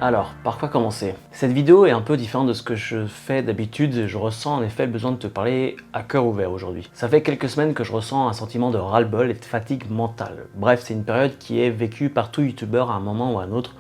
Alors, par quoi commencer? Cette vidéo est un peu différente de ce que je fais d'habitude. Je ressens en effet le besoin de te parler à cœur ouvert aujourd'hui. Ça fait quelques semaines que je ressens un sentiment de ras-le-bol et de fatigue mentale. Bref, c'est une période qui est vécue par tout youtubeur à un moment ou à un autre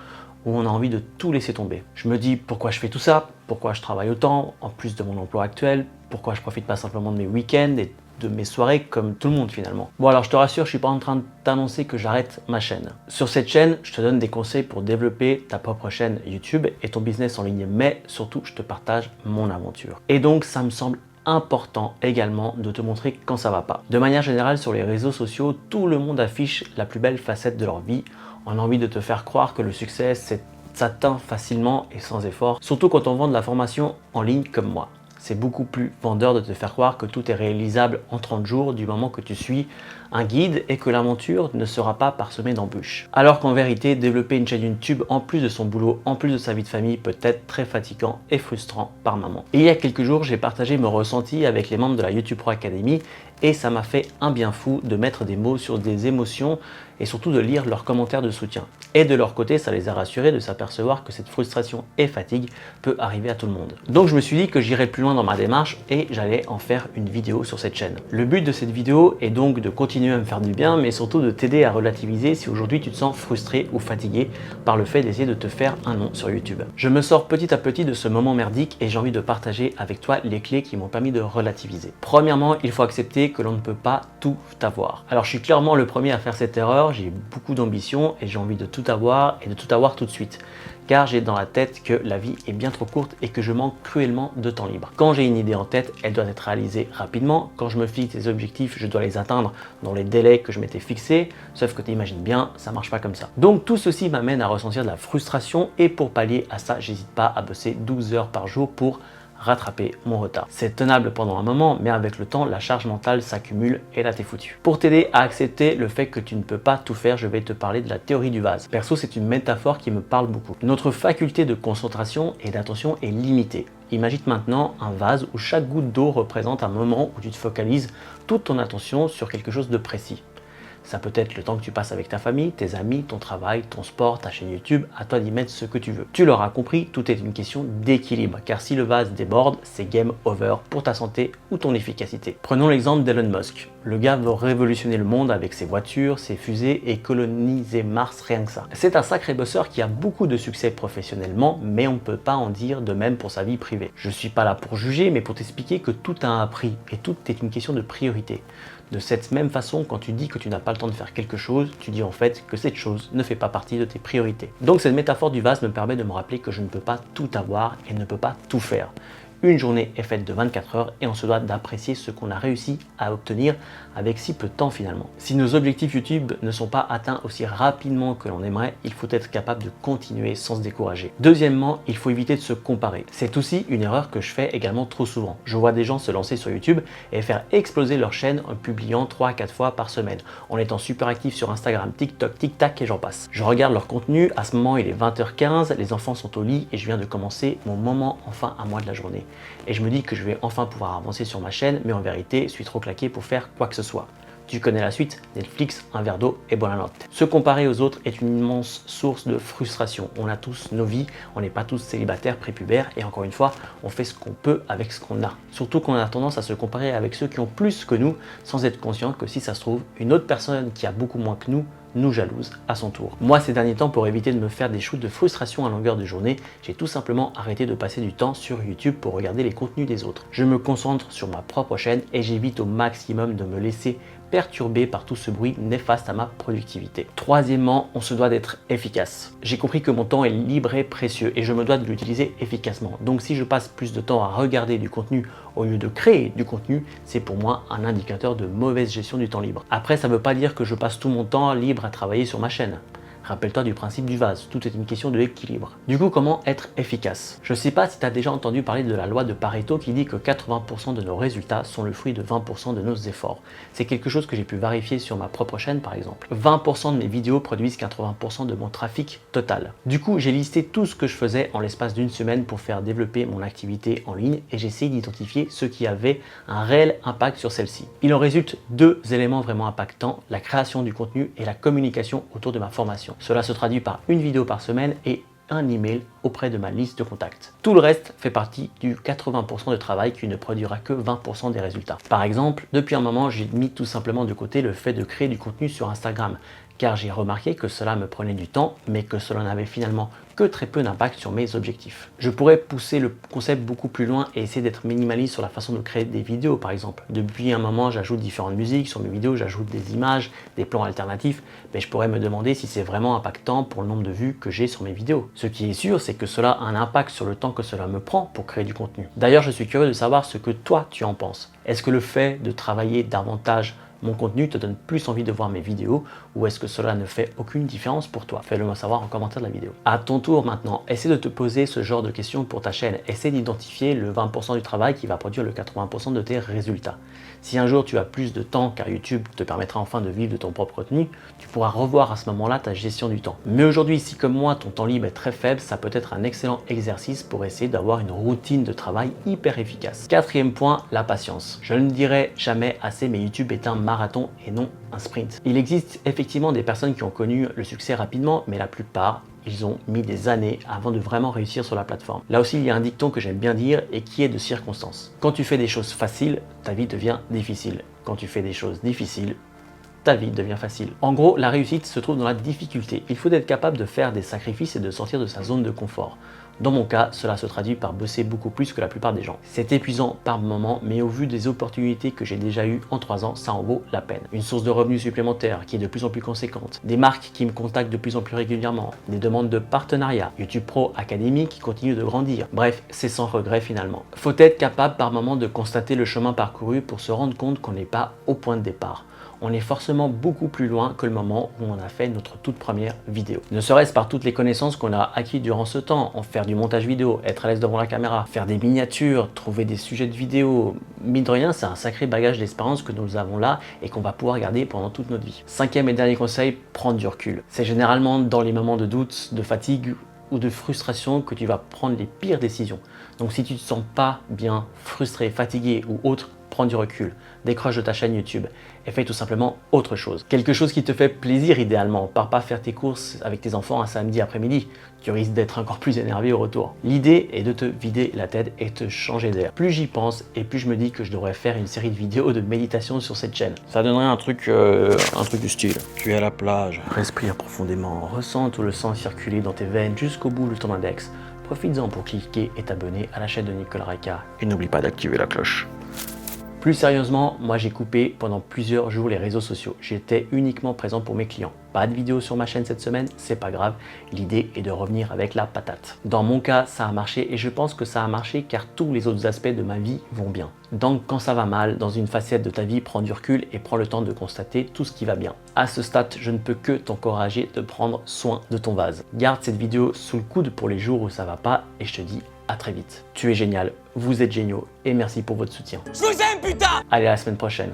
où on a envie de tout laisser tomber. Je me dis pourquoi je fais tout ça, pourquoi je travaille autant, en plus de mon emploi actuel, pourquoi je profite pas simplement de mes week-ends et de mes soirées comme tout le monde finalement. Bon alors je te rassure, je suis pas en train de t'annoncer que j'arrête ma chaîne. Sur cette chaîne, je te donne des conseils pour développer ta propre chaîne YouTube et ton business en ligne, mais surtout je te partage mon aventure. Et donc ça me semble important également de te montrer quand ça va pas. De manière générale, sur les réseaux sociaux, tout le monde affiche la plus belle facette de leur vie. On a envie de te faire croire que le succès s'atteint facilement et sans effort, surtout quand on vend de la formation en ligne comme moi. C'est beaucoup plus vendeur de te faire croire que tout est réalisable en 30 jours du moment que tu suis un guide et que l'aventure ne sera pas parsemée d'embûches. Alors qu'en vérité, développer une chaîne YouTube en plus de son boulot, en plus de sa vie de famille peut être très fatigant et frustrant par moment. Et il y a quelques jours, j'ai partagé mes ressentis avec les membres de la YouTube Pro Academy et ça m'a fait un bien fou de mettre des mots sur des émotions et surtout de lire leurs commentaires de soutien. Et de leur côté, ça les a rassurés de s'apercevoir que cette frustration et fatigue peut arriver à tout le monde. Donc je me suis dit que j'irais plus loin dans ma démarche et j'allais en faire une vidéo sur cette chaîne. Le but de cette vidéo est donc de continuer à me faire du bien, mais surtout de t'aider à relativiser si aujourd'hui tu te sens frustré ou fatigué par le fait d'essayer de te faire un nom sur YouTube. Je me sors petit à petit de ce moment merdique et j'ai envie de partager avec toi les clés qui m'ont permis de relativiser. Premièrement, il faut accepter que l'on ne peut pas tout avoir. Alors je suis clairement le premier à faire cette erreur, j'ai beaucoup d'ambition et j'ai envie de tout avoir et de tout avoir tout de suite. Car j'ai dans la tête que la vie est bien trop courte et que je manque cruellement de temps libre. Quand j'ai une idée en tête, elle doit être réalisée rapidement. Quand je me fixe des objectifs, je dois les atteindre dans les délais que je m'étais fixés. Sauf que tu imagines bien, ça marche pas comme ça. Donc tout ceci m'amène à ressentir de la frustration et pour pallier à ça, j'hésite pas à bosser 12 heures par jour pour rattraper mon retard. C'est tenable pendant un moment, mais avec le temps, la charge mentale s'accumule et là t'es foutu. Pour t'aider à accepter le fait que tu ne peux pas tout faire, je vais te parler de la théorie du vase. Perso, c'est une métaphore qui me parle beaucoup. Notre faculté de concentration et d'attention est limitée. Imagine maintenant un vase où chaque goutte d'eau représente un moment où tu te focalises toute ton attention sur quelque chose de précis. Ça peut être le temps que tu passes avec ta famille, tes amis, ton travail, ton sport, ta chaîne YouTube, à toi d'y mettre ce que tu veux. Tu l'auras compris, tout est une question d'équilibre, car si le vase déborde, c'est game over pour ta santé ou ton efficacité. Prenons l'exemple d'Elon Musk. Le gars veut révolutionner le monde avec ses voitures, ses fusées et coloniser Mars, rien que ça. C'est un sacré bosseur qui a beaucoup de succès professionnellement, mais on ne peut pas en dire de même pour sa vie privée. Je suis pas là pour juger, mais pour t'expliquer que tout a un prix et tout est une question de priorité. De cette même façon, quand tu dis que tu n'as pas le temps de faire quelque chose, tu dis en fait que cette chose ne fait pas partie de tes priorités. Donc cette métaphore du vase me permet de me rappeler que je ne peux pas tout avoir et ne peux pas tout faire. Une journée est faite de 24 heures et on se doit d'apprécier ce qu'on a réussi à obtenir avec si peu de temps finalement. Si nos objectifs YouTube ne sont pas atteints aussi rapidement que l'on aimerait, il faut être capable de continuer sans se décourager. Deuxièmement, il faut éviter de se comparer. C'est aussi une erreur que je fais également trop souvent. Je vois des gens se lancer sur YouTube et faire exploser leur chaîne en publiant 3 à 4 fois par semaine, en étant super actifs sur Instagram, TikTok, TikTok et j'en passe. Je regarde leur contenu, à ce moment il est 20h15, les enfants sont au lit et je viens de commencer mon moment enfin à moi de la journée. Et je me dis que je vais enfin pouvoir avancer sur ma chaîne, mais en vérité, je suis trop claqué pour faire quoi que ce soit. Tu connais la suite, Netflix, un verre d'eau et bonne note. Se comparer aux autres est une immense source de frustration. On a tous nos vies, on n'est pas tous célibataires, prépubères et encore une fois, on fait ce qu'on peut avec ce qu'on a. Surtout qu'on a tendance à se comparer avec ceux qui ont plus que nous sans être conscient que si ça se trouve, une autre personne qui a beaucoup moins que nous jalouse à son tour. Moi, ces derniers temps, pour éviter de me faire des shoots de frustration à longueur de journée, j'ai tout simplement arrêté de passer du temps sur YouTube pour regarder les contenus des autres. Je me concentre sur ma propre chaîne et j'évite au maximum de me laisser perturbé par tout ce bruit néfaste à ma productivité. Troisièmement, on se doit d'être efficace. J'ai compris que mon temps est libre et précieux et je me dois de l'utiliser efficacement. Donc si je passe plus de temps à regarder du contenu au lieu de créer du contenu, c'est pour moi un indicateur de mauvaise gestion du temps libre. Après, ça ne veut pas dire que je passe tout mon temps libre à travailler sur ma chaîne. Rappelle-toi du principe du vase, tout est une question de l'équilibre. Du coup, comment être efficace? Je ne sais pas si tu as déjà entendu parler de la loi de Pareto qui dit que 80% de nos résultats sont le fruit de 20% de nos efforts. C'est quelque chose que j'ai pu vérifier sur ma propre chaîne par exemple. 20% de mes vidéos produisent 80% de mon trafic total. Du coup, j'ai listé tout ce que je faisais en l'espace d'une semaine pour faire développer mon activité en ligne et j'ai essayé d'identifier ce qui avait un réel impact sur celle-ci. Il en résulte deux éléments vraiment impactants, la création du contenu et la communication autour de ma formation. Cela se traduit par une vidéo par semaine et un email auprès de ma liste de contacts. Tout le reste fait partie du 80% de travail qui ne produira que 20% des résultats. Par exemple, depuis un moment, j'ai mis tout simplement de côté le fait de créer du contenu sur Instagram, car j'ai remarqué que cela me prenait du temps, mais que cela n'avait finalement que très peu d'impact sur mes objectifs. Je pourrais pousser le concept beaucoup plus loin et essayer d'être minimaliste sur la façon de créer des vidéos par exemple. Depuis un moment, j'ajoute différentes musiques sur mes vidéos, j'ajoute des images, des plans alternatifs, mais je pourrais me demander si c'est vraiment impactant pour le nombre de vues que j'ai sur mes vidéos. Ce qui est sûr, c'est que cela a un impact sur le temps que cela me prend pour créer du contenu. D'ailleurs, je suis curieux de savoir ce que toi tu en penses. Est-ce que le fait de travailler davantage mon contenu te donne plus envie de voir mes vidéos ou est-ce que cela ne fait aucune différence pour toi? Fais-le moi savoir en commentaire de la vidéo. À ton tour maintenant, essaie de te poser ce genre de questions pour ta chaîne. Essaie d'identifier le 20% du travail qui va produire le 80% de tes résultats. Si un jour tu as plus de temps car YouTube te permettra enfin de vivre de ton propre contenu, tu pourras revoir à ce moment-là ta gestion du temps. Mais aujourd'hui, si comme moi ton temps libre est très faible, ça peut être un excellent exercice pour essayer d'avoir une routine de travail hyper efficace. Quatrième point, la patience. Je ne le dirai jamais assez, mais YouTube est un marathon et non un sprint. Il existe effectivement des personnes qui ont connu le succès rapidement, mais la plupart, ils ont mis des années avant de vraiment réussir sur la plateforme. Là aussi, il y a un dicton que j'aime bien dire et qui est de circonstance. Quand tu fais des choses faciles, ta vie devient difficile. Quand tu fais des choses difficiles, ta vie devient facile. En gros, la réussite se trouve dans la difficulté. Il faut être capable de faire des sacrifices et de sortir de sa zone de confort. Dans mon cas, cela se traduit par bosser beaucoup plus que la plupart des gens. C'est épuisant par moment, mais au vu des opportunités que j'ai déjà eues en 3 ans, ça en vaut la peine. Une source de revenus supplémentaire qui est de plus en plus conséquente, des marques qui me contactent de plus en plus régulièrement, des demandes de partenariat, YouTube Pro Academy qui continue de grandir. Bref, c'est sans regret finalement. Faut être capable par moment de constater le chemin parcouru pour se rendre compte qu'on n'est pas au point de départ. On est forcément beaucoup plus loin que le moment où on a fait notre toute première vidéo. Ne serait-ce par toutes les connaissances qu'on a acquis durant ce temps, en faire du montage vidéo, être à l'aise devant la caméra, faire des miniatures, trouver des sujets de vidéo. Mine de rien, c'est un sacré bagage d'expérience que nous avons là et qu'on va pouvoir garder pendant toute notre vie. Cinquième et dernier conseil, prendre du recul. C'est généralement dans les moments de doute, de fatigue ou de frustration que tu vas prendre les pires décisions. Donc si tu ne te sens pas bien, frustré, fatigué ou autre, prends du recul, décroche de ta chaîne YouTube et fais tout simplement autre chose. Quelque chose qui te fait plaisir idéalement. Pars pas faire tes courses avec tes enfants un samedi après-midi, tu risques d'être encore plus énervé au retour. L'idée est de te vider la tête et te changer d'air. Plus j'y pense et plus je me dis que je devrais faire une série de vidéos de méditation sur cette chaîne. Ça donnerait un truc du style. Tu es à la plage, respire profondément, ressens tout le sang circuler dans tes veines jusqu'au bout de ton index. Profites-en pour cliquer et t'abonner à la chaîne de Nicolas Reka et n'oublie pas d'activer la cloche. Plus sérieusement, moi j'ai coupé pendant plusieurs jours les réseaux sociaux. J'étais uniquement présent pour mes clients. Pas de vidéo sur ma chaîne cette semaine, c'est pas grave. L'idée est de revenir avec la patate. Dans mon cas, ça a marché et je pense que ça a marché car tous les autres aspects de ma vie vont bien. Donc quand ça va mal, dans une facette de ta vie, prends du recul et prends le temps de constater tout ce qui va bien. À ce stade, je ne peux que t'encourager de prendre soin de ton vase. Garde cette vidéo sous le coude pour les jours où ça va pas et je te dis à très vite. Tu es génial, vous êtes géniaux et merci pour votre soutien. Je vous aime, putain! Allez, à la semaine prochaine.